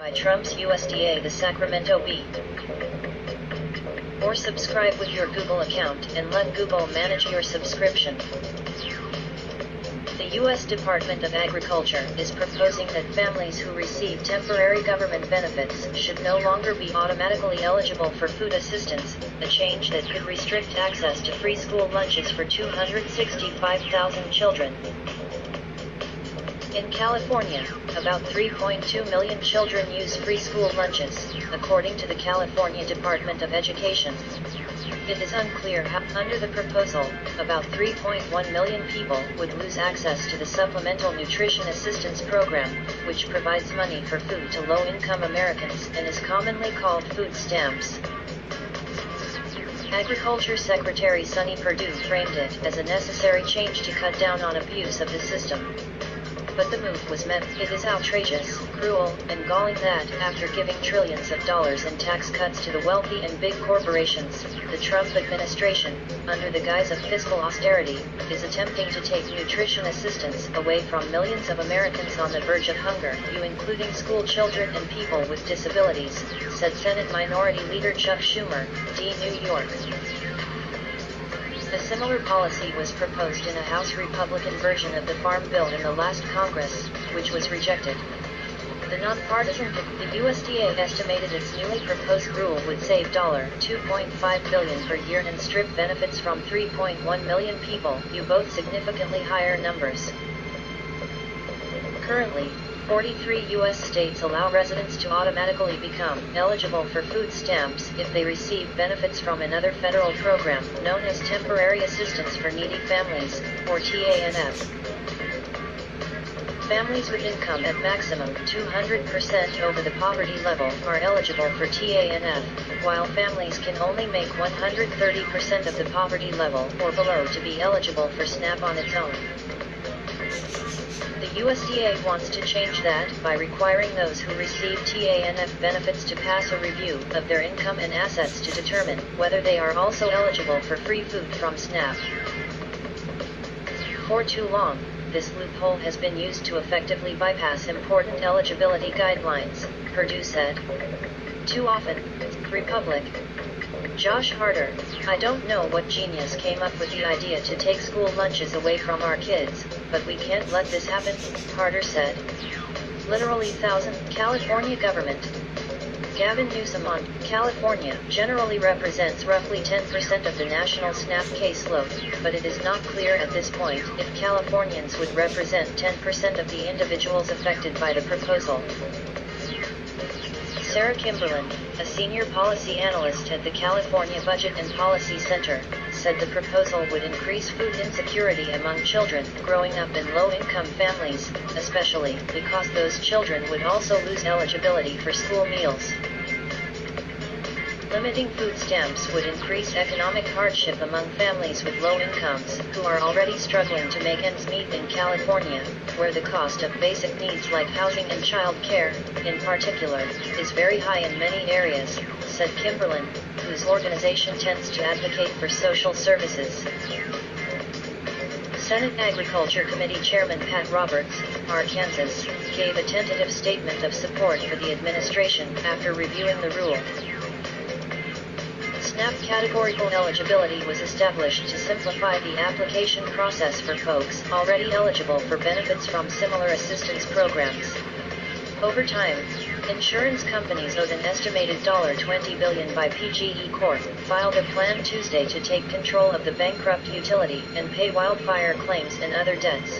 by Trump's USDA, the Sacramento Bee. Or subscribe with your Google account and let Google manage your subscription. The U.S. Department of Agriculture is proposing that families who receive temporary government benefits should no longer be automatically eligible for food assistance, a change that could restrict access to free school lunches for 265,000 children. In California, about 3.2 million children use free school lunches, according to the California Department of Education. It is unclear how, under the proposal, about 3.1 million people would lose access to the Supplemental Nutrition Assistance Program, which provides money for food to low-income Americans and is commonly called food stamps. Agriculture Secretary Sonny Perdue framed it as a necessary change to cut down on abuse of the system. But the move was met, "It is outrageous, cruel, and galling that, after giving trillions of dollars in tax cuts to the wealthy and big corporations, the Trump administration, under the guise of fiscal austerity, is attempting to take nutrition assistance away from millions of Americans on the verge of hunger, including school children and people with disabilities," said Senate Minority Leader Chuck Schumer, D. New York. A similar policy was proposed in a House Republican version of the Farm Bill in the last Congress, which was rejected. The nonpartisan USDA estimated its newly proposed rule would save $2.5 billion per year and strip benefits from 3.1 million people, both significantly higher numbers. Currently, 43 U.S. states allow residents to automatically become eligible for food stamps if they receive benefits from another federal program, known as Temporary Assistance for Needy Families, or TANF. Families with income at maximum 200% over the poverty level are eligible for TANF, while families can only make 130% of the poverty level or below to be eligible for SNAP on its own. The USDA wants to change that by requiring those who receive TANF benefits to pass a review of their income and assets to determine whether they are also eligible for free food from SNAP. For too long, this loophole has been used to effectively bypass important eligibility guidelines, Perdue said. Too often, Republic. Josh Harder, "I don't know what genius came up with the idea to take school lunches away from our kids, but we can't let this happen," Harder said. Literally thousand. California government. Gavin Newsom on California generally represents roughly 10% of the national SNAP caseload, but it is not clear at this point if Californians would represent 10% of the individuals affected by the proposal. Sarah Kimberlin, a senior policy analyst at the California Budget and Policy Center, said the proposal would increase food insecurity among children growing up in low-income families, especially because those children would also lose eligibility for school meals. Limiting food stamps would increase economic hardship among families with low incomes, who are already struggling to make ends meet in California, where the cost of basic needs like housing and child care, in particular, is very high in many areas, said Kimberlin, whose organization tends to advocate for social services. Senate Agriculture Committee Chairman Pat Roberts, Arkansas, gave a tentative statement of support for the administration after reviewing the rule. SNAP categorical eligibility was established to simplify the application process for folks already eligible for benefits from similar assistance programs. Over time, insurance companies owed an estimated $20 billion by PG&E Corp. Filed a plan Tuesday to take control of the bankrupt utility and pay wildfire claims and other debts.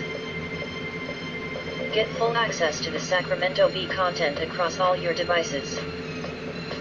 Get full access to the Sacramento Bee content across all your devices.